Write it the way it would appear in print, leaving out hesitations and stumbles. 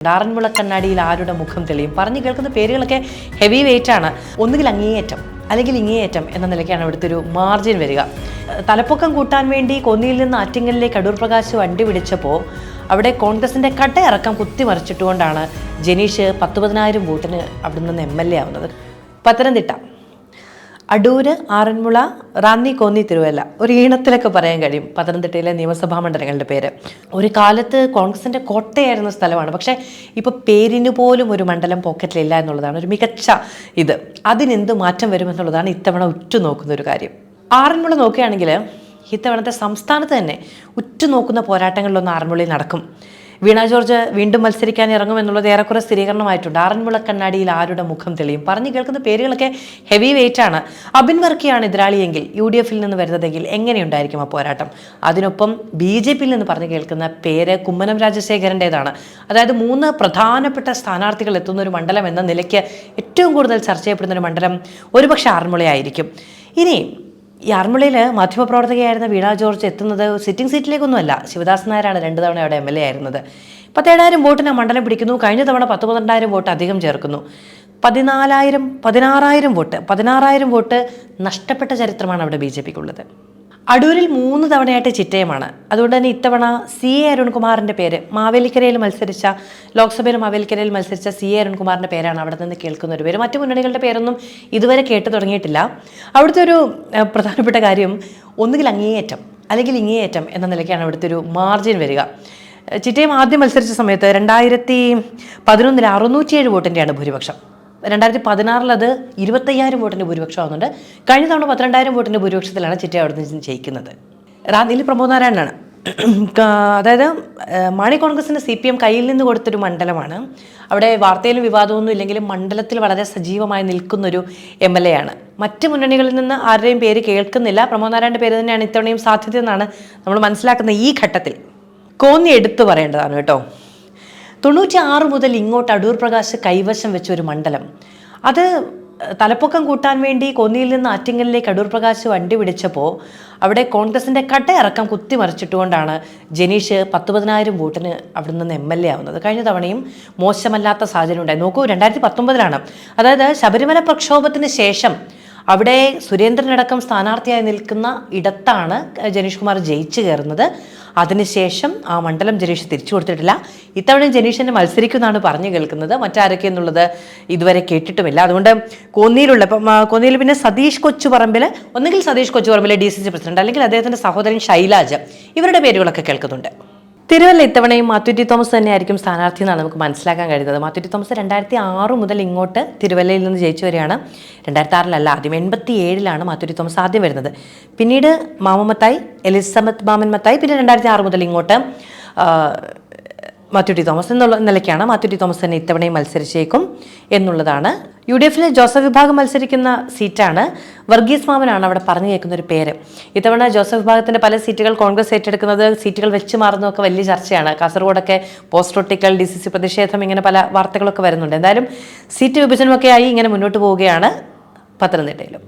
ആറന്മുള കണ്ണാടിയിൽ ആരുടെ മുഖം തെളിയും പറഞ്ഞു കേൾക്കുന്ന പേരുകളൊക്കെ ഹെവി വെയിറ്റ് ആണ്. ഒന്നുകിൽ അങ്ങേയറ്റം അല്ലെങ്കിൽ ഇങ്ങേയറ്റം എന്ന നിലയ്ക്കാണ് ഇവിടുത്തെ ഒരു മാർജിൻ വരിക. തലപ്പൊക്കം കൂട്ടാൻ വേണ്ടി കൊന്നിയിൽ നിന്ന് ആറ്റിങ്ങലിലേക്ക് അടൂർ പ്രകാശ് വണ്ടി പിടിച്ചപ്പോൾ അവിടെ കോൺഗ്രസിന്റെ കട്ടയിറക്കം കുത്തിമറിച്ചിട്ടുകൊണ്ടാണ് ജനീഷ് 10,000 വോട്ടിന് അവിടെ നിന്ന് MLA ആവുന്നത്. പത്തനംതിട്ട, അടൂര്, ആറന്മുള, റാന്നി, കോന്നി, തിരുവല്ല, ഒരു ഈണത്തിലൊക്കെ പറയാൻ കഴിയും പത്തനംതിട്ടയിലെ നിയമസഭാ മണ്ഡലങ്ങളുടെ പേര്. ഒരു കാലത്ത് കോൺഗ്രസിന്റെ കോട്ടയായിരുന്ന സ്ഥലമാണ്. പക്ഷേ ഇപ്പോൾ പേരിന് പോലും ഒരു മണ്ഡലം പോക്കറ്റിലില്ല എന്നുള്ളതാണ് ഒരു മികച്ച ഇത്. അതിനെന്ത് മാറ്റം വരുമെന്നുള്ളതാണ് ഇത്തവണ ഉറ്റുനോക്കുന്ന ഒരു കാര്യം. ആറന്മുള നോക്കുകയാണെങ്കിൽ ഇത്തവണത്തെ സംസ്ഥാനത്ത് തന്നെ ഉറ്റുനോക്കുന്ന പോരാട്ടങ്ങളിലൊന്ന് ആറന്മുളയിൽ നടക്കും. വീണ ജോർജ് വീണ്ടും മത്സരിക്കാൻ ഇറങ്ങുമെന്നുള്ളത് ഏറെക്കുറെ സ്ഥിരീകരണമായിട്ടുണ്ട്. ആറന്മുള കണ്ണാടിയിൽ ആരുടെ മുഖം തെളിയും പറഞ്ഞു കേൾക്കുന്ന പേരുകളൊക്കെ ഹെവി വെയിറ്റ് ആണ്. അബിൻ വർക്കിയാണ് എതിരാളിയെങ്കിൽ UDF നിന്ന് വരുന്നതെങ്കിൽ എങ്ങനെയുണ്ടായിരിക്കും ആ പോരാട്ടം? അതിനൊപ്പം BJP നിന്ന് പറഞ്ഞു കേൾക്കുന്ന പേര് കുമ്മനം രാജശേഖരൻ്റെതാണ്. അതായത് 3 പ്രധാനപ്പെട്ട സ്ഥാനാർത്ഥികൾ എത്തുന്ന ഒരു മണ്ഡലം എന്ന നിലയ്ക്ക് ഏറ്റവും കൂടുതൽ ചർച്ച ചെയ്യപ്പെടുന്ന ഒരു മണ്ഡലം ഒരുപക്ഷെ ആറന്മുളയായിരിക്കും. ഇനി ഈ ആറന്മുളയിൽ മാധ്യമപ്രവർത്തകയായിരുന്ന വീണ ജോർജ് എത്തുന്നത് സിറ്റിംഗ് സീറ്റിലേക്കൊന്നുമല്ല. ശിവദാസ് നായരാണ് 2 തവണ അവിടെ MLA ആയിരുന്നത്. 17,000 വോട്ടിന് മണ്ഡലം പിടിക്കുന്നു. കഴിഞ്ഞ തവണ 12,000 വോട്ട് അധികം ചേർക്കുന്നു. 16,000 വോട്ട് നഷ്ടപ്പെട്ട ചരിത്രമാണ് അവിടെ BJPക്കുള്ളത്. അടൂരിൽ 3 തവണയായിട്ട് ചിറ്റയമാണ്. അതുകൊണ്ട് തന്നെ ഇത്തവണ CA അരുൺകുമാറിൻ്റെ പേര് ലോക്സഭയിൽ മാവേലിക്കരയിൽ മത്സരിച്ച CA അരുൺകുമാറിൻ്റെ പേരാണ് അവിടെ നിന്ന് കേൾക്കുന്ന ഒരു പേര്. മറ്റു മുന്നണികളുടെ പേരൊന്നും ഇതുവരെ കേട്ടു തുടങ്ങിയിട്ടില്ല. അവിടുത്തെ ഒരു പ്രധാനപ്പെട്ട കാര്യം ഒന്നുകിൽ അങ്ങേയറ്റം അല്ലെങ്കിൽ ഇങ്ങേയറ്റം എന്ന നിലയ്ക്കാണ് അവിടുത്തെ ഒരു മാർജിൻ വരിക. ചിറ്റയം ആദ്യം മത്സരിച്ച സമയത്ത് 2011 607 വോട്ടിൻ്റെയാണ് ഭൂരിപക്ഷം. 2016 അത് 25,000 വോട്ടിൻ്റെ ഭൂരിപക്ഷം ആവുന്നുണ്ട്. കഴിഞ്ഞ തവണ 12,000 വോട്ടിൻ്റെ ഭൂരിപക്ഷത്തിലാണ് ചിറ്റയം അവിടെ നിന്ന് ജയിക്കുന്നത്. റാന്നിയിൽ പ്രമോദ് നാരായണനാണ്. അതായത് മാണി കോൺഗ്രസിന് CPM കയ്യിൽ നിന്ന് കൊടുത്തൊരു മണ്ഡലമാണ്. അവിടെ വാർത്തയിലും വിവാദമൊന്നും ഇല്ലെങ്കിലും മണ്ഡലത്തിൽ വളരെ സജീവമായി നിൽക്കുന്നൊരു MLA ആണ്. മറ്റ് മുന്നണികളിൽ നിന്ന് ആരുടെയും പേര് കേൾക്കുന്നില്ല. പ്രമോദ് നാരായണൻ്റെ പേര് തന്നെയാണ് ഇത്തവണയും സാധ്യത എന്നാണ് നമ്മൾ മനസ്സിലാക്കുന്ന ഈ ഘട്ടത്തിൽ. കോന്നി എടുത്തു പറയേണ്ടതാണ് കേട്ടോ. 96 മുതൽ ഇങ്ങോട്ട് അടൂർ പ്രകാശ് കൈവശം വെച്ച ഒരു മണ്ഡലം. അത് തലപ്പൊക്കം കൂട്ടാൻ വേണ്ടി കൊന്നിയിൽ നിന്ന് ആറ്റിങ്ങലിലേക്ക് അടൂർ പ്രകാശ് വണ്ടി പിടിച്ചപ്പോൾ അവിടെ കോൺഗ്രസിന്റെ കട്ടയിറക്കം കുത്തിമറിച്ചിട്ടുകൊണ്ടാണ് ജനീഷ് 10,000 വോട്ടിന് അവിടെ നിന്ന് MLA ആവുന്നത്. കഴിഞ്ഞ തവണയും മോശമല്ലാത്ത സാഹചര്യം ഉണ്ടായി. നോക്കൂ, 2019 അതായത് ശബരിമല പ്രക്ഷോഭത്തിന് ശേഷം അവിടെ സുരേന്ദ്രനടക്കം സ്ഥാനാർത്ഥിയായി നിൽക്കുന്ന ഇടത്താണ് ജനീഷ് കുമാർ ജയിച്ചു കയറുന്നത്. അതിനുശേഷം ആ മണ്ഡലം ജനീഷ് തിരിച്ചു കൊടുത്തിട്ടില്ല. ഇത്തവണ ജനീഷിനെ മത്സരിക്കുമെന്നാണ് പറഞ്ഞു കേൾക്കുന്നത്. മറ്റാരൊക്കെ എന്നുള്ളത് ഇതുവരെ കേട്ടിട്ടുമില്ല. അതുകൊണ്ട് കോന്നിയിൽ പിന്നെ സതീഷ് കൊച്ചുപറമ്പിൽ, ഒന്നുകിൽ സതീഷ് കൊച്ചുപറമ്പിലെ DCC പ്രസിഡന്റ് അല്ലെങ്കിൽ അദ്ദേഹത്തിന്റെ സഹോദരൻ ശൈലാജ്, ഇവരുടെ പേരുകളൊക്കെ കേൾക്കുന്നുണ്ട്. തിരുവല്ല ഇത്തവണയും മാത്യു ടി തോമസ് തന്നെയായിരിക്കും സ്ഥാനാർത്ഥി എന്നാണ് നമുക്ക് മനസ്സിലാക്കാൻ കഴിയുന്നത്. മാത്യു ടി തോമസ് 2006 മുതൽ ഇങ്ങോട്ട് തിരുവല്ലയിൽ നിന്ന് ജയിച്ചു വരികയാണ്. 2006 ആദ്യം 87 മാത്യു ടി തോമസ് ആദ്യം വരുന്നത്. പിന്നീട് മാമത്തായി, എലിസബത്ത് മാമൻ മത്തായി, പിന്നെ 2006 മുതൽ ഇങ്ങോട്ട് മാത്യു ടി തോമസ് എന്നുള്ള നിലയ്ക്കാണ്. മാത്യു ടി തോമസ് തന്നെ ഇത്തവണയും മത്സരിച്ചേക്കും എന്നുള്ളതാണ്. UDFിലെ ജോസഫ് വിഭാഗം മത്സരിക്കുന്ന സീറ്റാണ്. വർഗീസ് മാമനാണ് അവിടെ പറഞ്ഞു കേൾക്കുന്ന ഒരു പേര്. ഇത്തവണ ജോസഫ് വിഭാഗത്തിന്റെ പല സീറ്റുകൾ കോൺഗ്രസ് ഏറ്റെടുക്കുന്നത്, സീറ്റുകൾ വെച്ച് മാറുന്നതൊക്കെ വലിയ ചർച്ചയാണ്. കാസർഗോഡൊക്കെ പോസ്റ്റൊട്ടിക്കൽ, DCC പ്രതിഷേധം, ഇങ്ങനെ പല വാർത്തകളൊക്കെ വരുന്നുണ്ട്. എന്തായാലും സീറ്റ് വിഭജനമൊക്കെ ആയി ഇങ്ങനെ മുന്നോട്ട് പോവുകയാണ് പത്തനംതിട്ടയിലും.